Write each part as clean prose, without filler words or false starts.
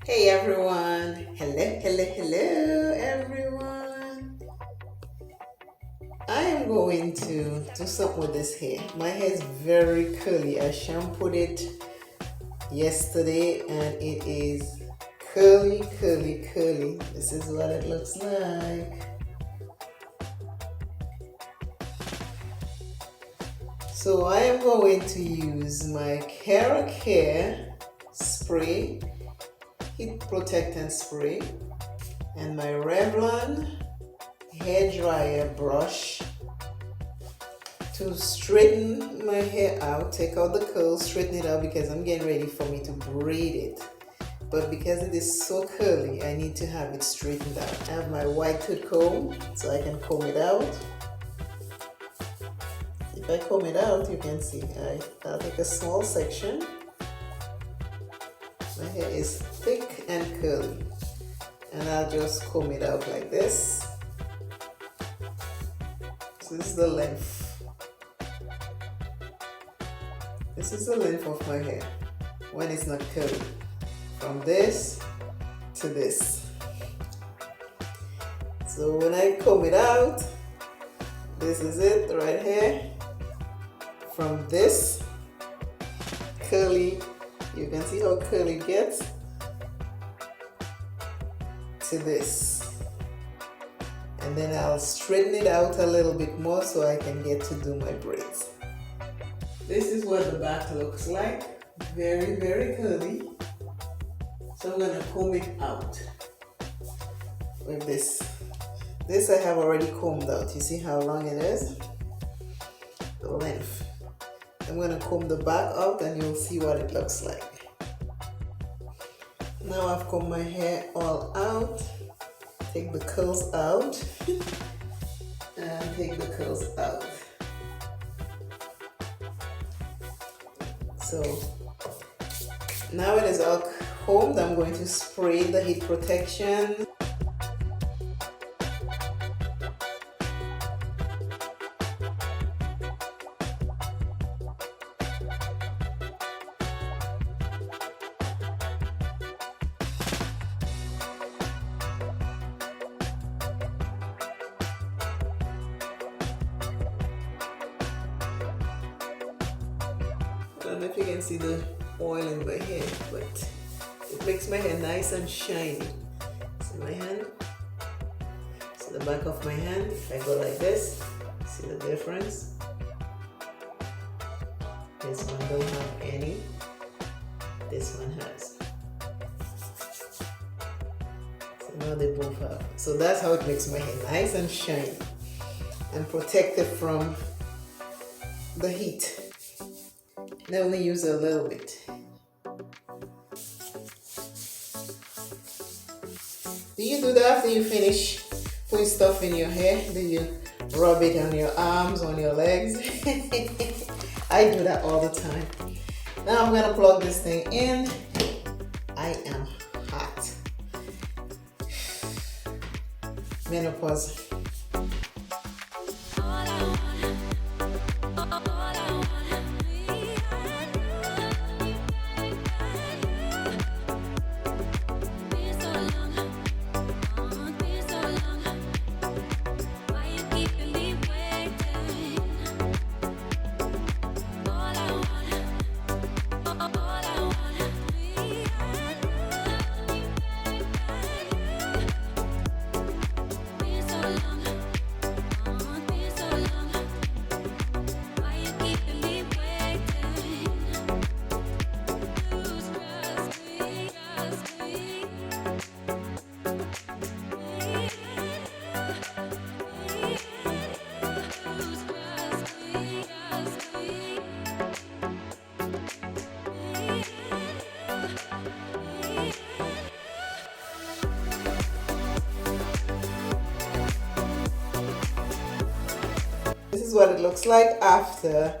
Hey everyone, hello everyone. I am going to do something with this hair. My hair is very curly. I shampooed it yesterday and it is curly. This is what it looks like. So I am going to use my Cara Care spray, heat protectant spray, and my Revlon hair dryer brush to straighten my hair out, take out the curls, straighten it out because I'm getting ready for me to braid it. But because it is so curly, I need to have it straightened out. I have my white tooth comb so I can comb it out. If I comb it out, you can see I'll take a small section. My hair is thick and curly, and I'll just comb it out like this. So this is the length. This is the length of my hair when it's not curly. From this to this. So when I comb it out, this is it right here. From this curly, you can see how curly it gets, to this. And then I'll straighten it out a little bit more so I can get to do my braids. This is what the back looks like. Very curly. So I'm gonna comb it out with this. This I have already combed out. You see how long it is? The length. I'm gonna comb the back out and you'll see what it looks like. Now I've combed my hair all out. Take the curls out and take the curls out. So now it is all combed. I'm going to spray the heat protection. I don't know if you can see the oil in my hair, but it makes my hair nice and shiny. See my hand? See the back of my hand? If I go like this, see the difference? This one don't have any. This one has. So now they both have. So that's how it makes my hair nice and shiny and protected from the heat. I only use a little bit. Do you do that after you finish putting stuff in your hair? Do you rub it on your arms, on your legs? I do that all the time. Now I'm gonna plug this thing in. I am hot. Menopause. This is what it looks like after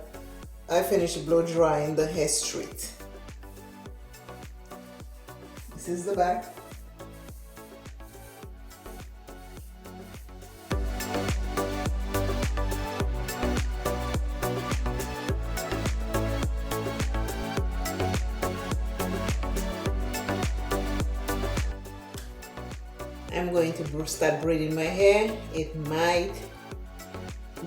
I finish blow drying the hair straight. This is the back. I'm going to start braiding my hair. It might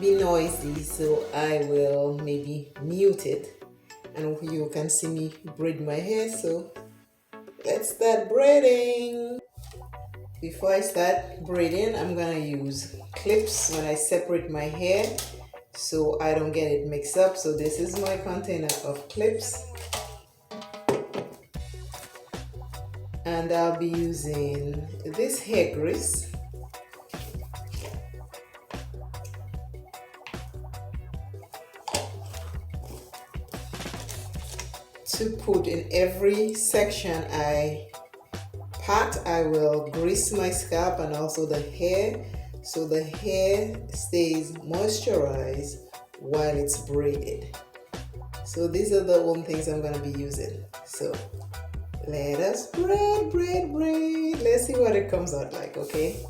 be noisy, so I will maybe mute it, and you can see me braid my hair. So let's start braiding. Before I start braiding, I'm gonna use clips when I separate my hair so I don't get it mixed up. So this is my container of clips, and I'll be using this hair grease to put in every section I will grease my scalp and also the hair, so the hair stays moisturized while it's braided. So these are the one things I'm going to be using. So let us braid. Let's see what it comes out like, okay?